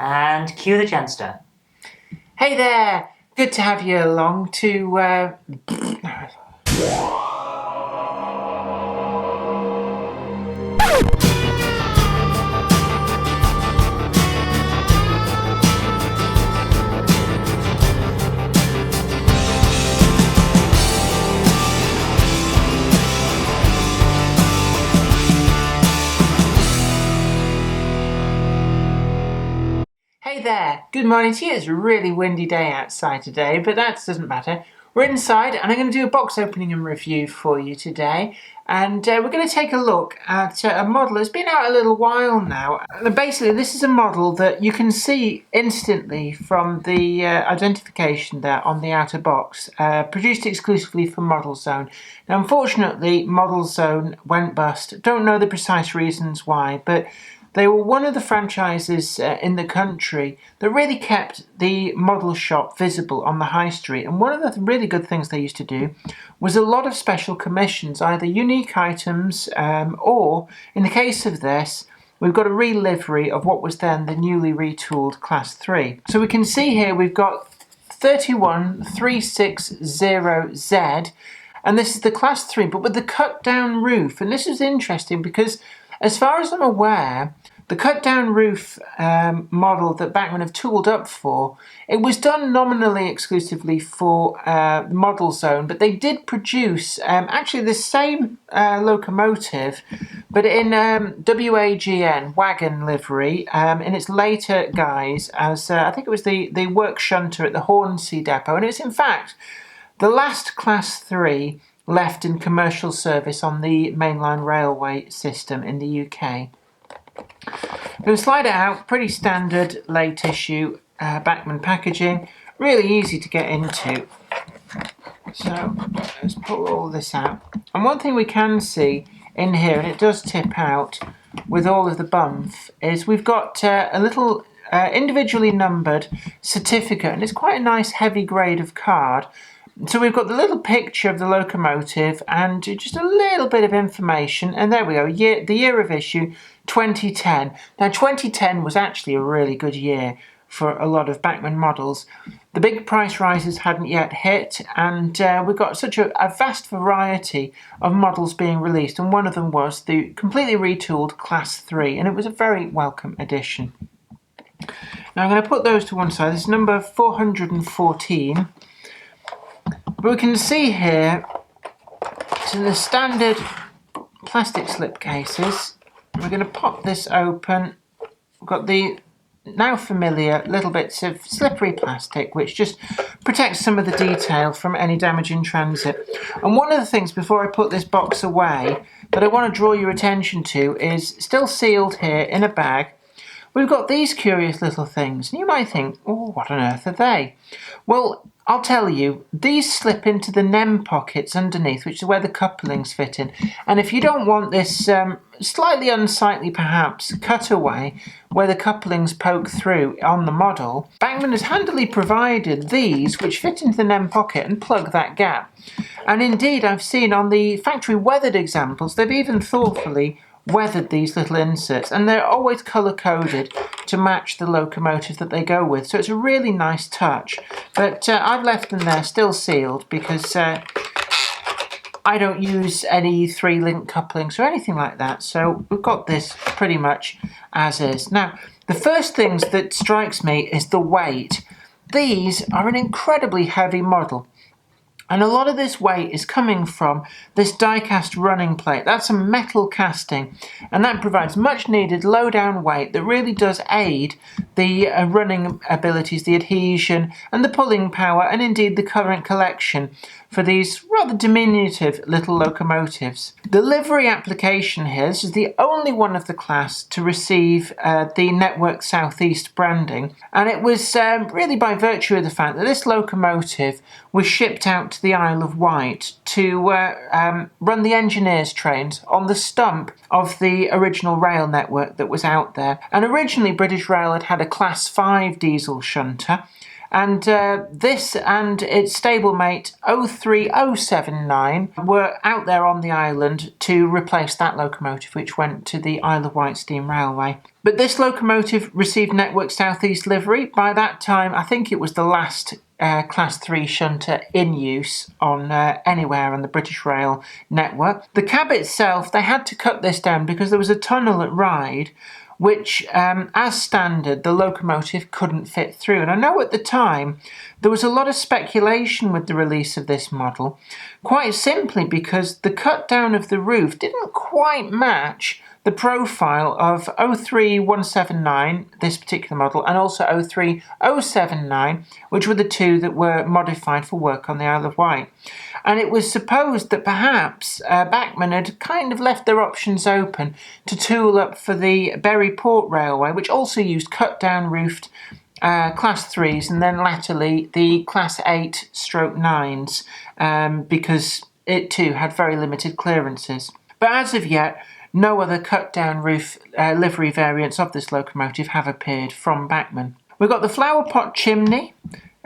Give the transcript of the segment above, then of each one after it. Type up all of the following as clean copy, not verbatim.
And cue the Genster. Hey there! Good to have you along to, Hey there! Good morning to you. It's a really windy day outside today, but that doesn't matter. We're inside and I'm going to do a box opening and review for you today. And we're going to take a look at a model that's been out a little while now. And basically, this is a model that you can see instantly from the identification there on the outer box, produced exclusively for Model Zone. Now, unfortunately, Model Zone went bust. Don't know the precise reasons why, but they were one of the franchises in the country that really kept the model shop visible on the high street. And one of the really good things they used to do was a lot of special commissions, either unique items or, in the case of this, we've got a re-livery of what was then the newly retooled Class 3. So we can see here we've got 31360Z, and this is the Class 3, but with the cut-down roof. And this is interesting because, as far as I'm aware, the cut-down roof model that Bachmann have tooled up for, it was done nominally exclusively for Model Zone, but they did produce actually the same locomotive, but in WAGN, wagon livery, in its later guise as, I think it was the work Shunter at the Hornsey depot, and it's in fact the last Class 3 left in commercial service on the mainline railway system in the UK. I'm going to slide it out, pretty standard late issue Bachmann packaging, really easy to get into. So let's pull all this out. And one thing we can see in here, and it does tip out with all of the bump, is we've got a little individually numbered certificate, and it's quite a nice heavy grade of card. So we've got the little picture of the locomotive and just a little bit of information, and there we go, the year of issue 2010. Now 2010 was actually a really good year for a lot of Bachmann models. The big price rises hadn't yet hit, and we've got such a vast variety of models being released, and one of them was the completely retooled Class 3, and it was a very welcome addition. Now I'm going to put those to one side. This is number 414. But we can see here, it's in the standard plastic slip cases. We're going to pop this open. We've got the now familiar little bits of slippery plastic, which just protects some of the detail from any damage in transit. And one of the things, before I put this box away, that I want to draw your attention to is, still sealed here in a bag, we've got these curious little things. And you might think, oh, what on earth are they? Well, I'll tell you, these slip into the NEM pockets underneath, which is where the couplings fit in. And if you don't want this slightly unsightly, perhaps, cutaway where the couplings poke through on the model, Bachmann has handily provided these, which fit into the NEM pocket and plug that gap. And indeed, I've seen on the factory weathered examples, they've even thoughtfully weathered these little inserts, and they're always colour-coded to match the locomotive that they go with, so it's a really nice touch. But I've left them there still sealed because I don't use any 3-link couplings or anything like that, so we've got this pretty much as is. Now, the first things that strikes me is the weight. These are an incredibly heavy model. And a lot of this weight is coming from this die-cast running plate. That's a metal casting, and that provides much needed low-down weight that really does aid the running abilities, the adhesion, and the pulling power, and indeed the current collection for these rather diminutive little locomotives. The livery application here, this is the only one of the class to receive the Network Southeast branding, and it was really by virtue of the fact that this locomotive was shipped out to the Isle of Wight to run the engineers' trains on the stump of the original rail network that was out there. And originally British Rail had a Class 5 diesel shunter, And this and its stablemate 03079 were out there on the island to replace that locomotive, which went to the Isle of Wight Steam Railway. But this locomotive received Network South East livery. By that time, I think it was the last Class 3 shunter in use on anywhere on the British Rail network. The cab itself, they had to cut this down because there was a tunnel at Ryde which, as standard, the locomotive couldn't fit through. And I know at the time there was a lot of speculation with the release of this model, quite simply because the cut down of the roof didn't quite match the profile of 03179, this particular model, and also 03079, which were the two that were modified for work on the Isle of Wight. And it was supposed that perhaps Bachmann had kind of left their options open to tool up for the Bury Port Railway, which also used cut-down roofed Class 3s and then latterly the Class 8/9s because it too had very limited clearances. But as of yet, no other cut-down roof livery variants of this locomotive have appeared from Bachmann. We've got the flower pot chimney.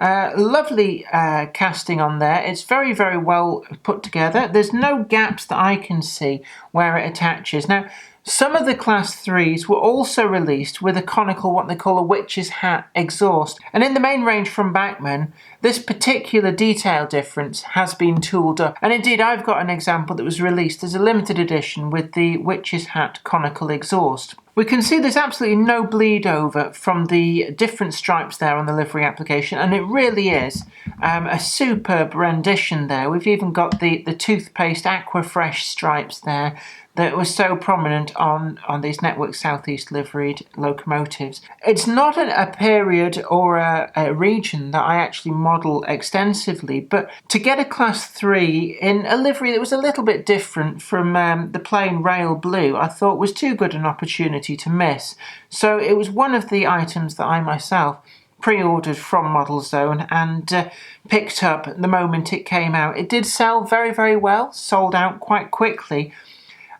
Lovely casting on there. It's very, very well put together. There's no gaps that I can see where it attaches. Now, some of the Class 3s were also released with a conical, what they call a witch's hat exhaust. And in the main range from Bachmann, this particular detail difference has been tooled up. And indeed, I've got an example that was released as a limited edition with the witch's hat conical exhaust. We can see there's absolutely no bleed over from the different stripes there on the livery application, and it really is a superb rendition there. We've even got the toothpaste Aquafresh stripes there that was so prominent on these Network South East liveried locomotives. It's not a period or a region that I actually model extensively, but to get a Class 3 in a livery that was a little bit different from the plain rail blue, I thought was too good an opportunity to miss. So it was one of the items that I myself pre-ordered from Model Zone and picked up the moment it came out. It did sell very, very well, sold out quite quickly.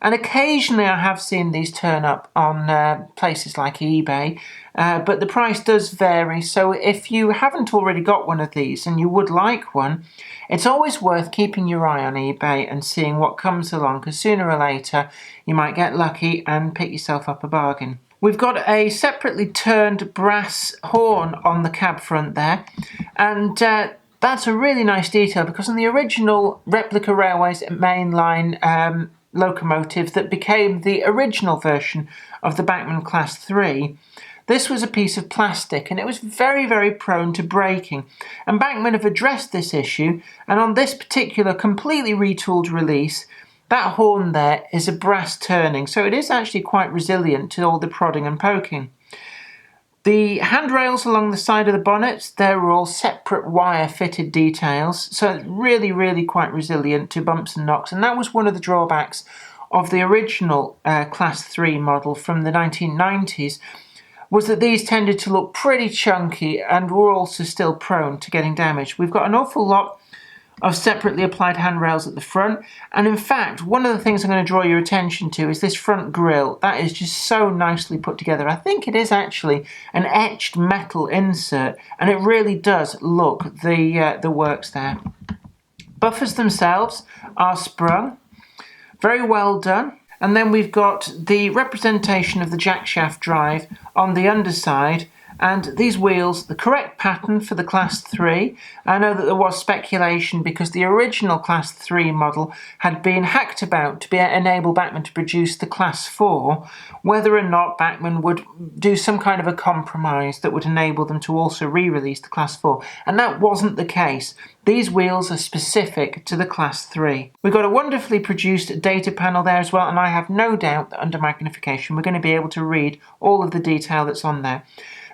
And occasionally I have seen these turn up on places like eBay, but the price does vary. So if you haven't already got one of these and you would like one, it's always worth keeping your eye on eBay and seeing what comes along, because sooner or later you might get lucky and pick yourself up a bargain. We've got a separately turned brass horn on the cab front there, and that's a really nice detail because on the original Replica Railways mainline locomotive that became the original version of the Bachmann Class 3, this was a piece of plastic and it was very, very prone to breaking. And Bachmann have addressed this issue, and on this particular completely retooled release, that horn there is a brass turning, so it is actually quite resilient to all the prodding and poking. The handrails along the side of the bonnets, they're all separate wire-fitted details, so it's really, really quite resilient to bumps and knocks, and that was one of the drawbacks of the original Class 3 model from the 1990s, was that these tended to look pretty chunky and were also still prone to getting damaged. We've got an awful lot of separately applied handrails at the front, and in fact one of the things I'm going to draw your attention to is this front grille. That is just so nicely put together. I think it is actually an etched metal insert, and it really does look the works there. Buffers themselves are sprung, very well done. And then we've got the representation of the jackshaft drive on the underside, and these wheels, the correct pattern for the Class 3. I know that there was speculation because the original Class 3 model had been hacked about to enable Bachmann to produce the Class 4, whether or not Bachmann would do some kind of a compromise that would enable them to also re-release the Class 4. And that wasn't the case. These wheels are specific to the Class 3. We've got a wonderfully produced data panel there as well, and I have no doubt that under magnification we're going to be able to read all of the detail that's on there.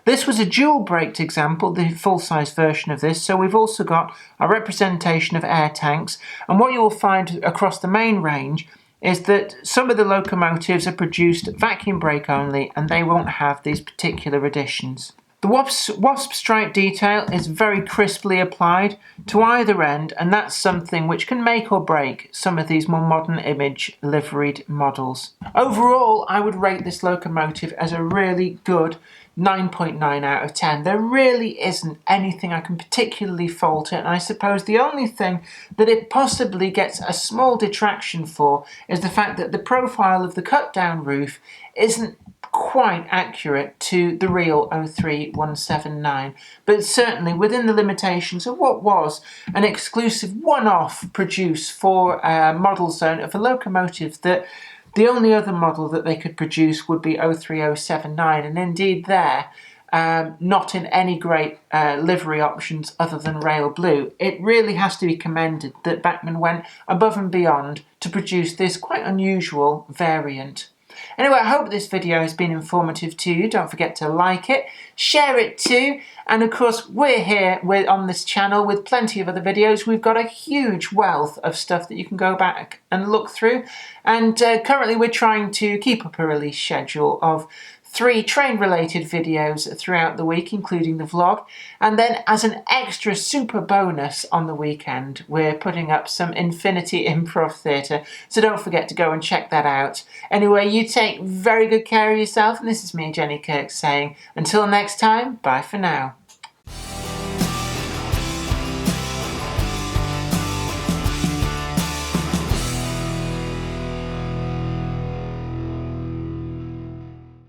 This was a dual-braked example, the full-size version of this, so we've also got a representation of air tanks, and what you will find across the main range is that some of the locomotives are produced vacuum brake only, and they won't have these particular additions. The wasp stripe detail is very crisply applied to either end, and that's something which can make or break some of these more modern image liveried models. Overall, I would rate this locomotive as a really good 9.9 out of 10. There really isn't anything I can particularly fault it, and I suppose the only thing that it possibly gets a small detraction for is the fact that the profile of the cut-down roof isn't quite accurate to the real 03179, but certainly within the limitations of what was an exclusive one-off produce for Model Zone of a locomotive that the only other model that they could produce would be 03079, and indeed there, not in any great livery options other than rail blue. It really has to be commended that Bachmann went above and beyond to produce this quite unusual variant. Anyway, I hope this video has been informative to you. Don't forget to like it, share it too, and of course we're here on this channel with plenty of other videos. We've got a huge wealth of stuff that you can go back and look through, and currently we're trying to keep up a release schedule of 3 train-related videos throughout the week, including the vlog, and then as an extra super bonus on the weekend, we're putting up some Infinity Improv Theatre, so don't forget to go and check that out. Anyway, you take very good care of yourself, and this is me, Jenny Kirk, saying, until next time, bye for now.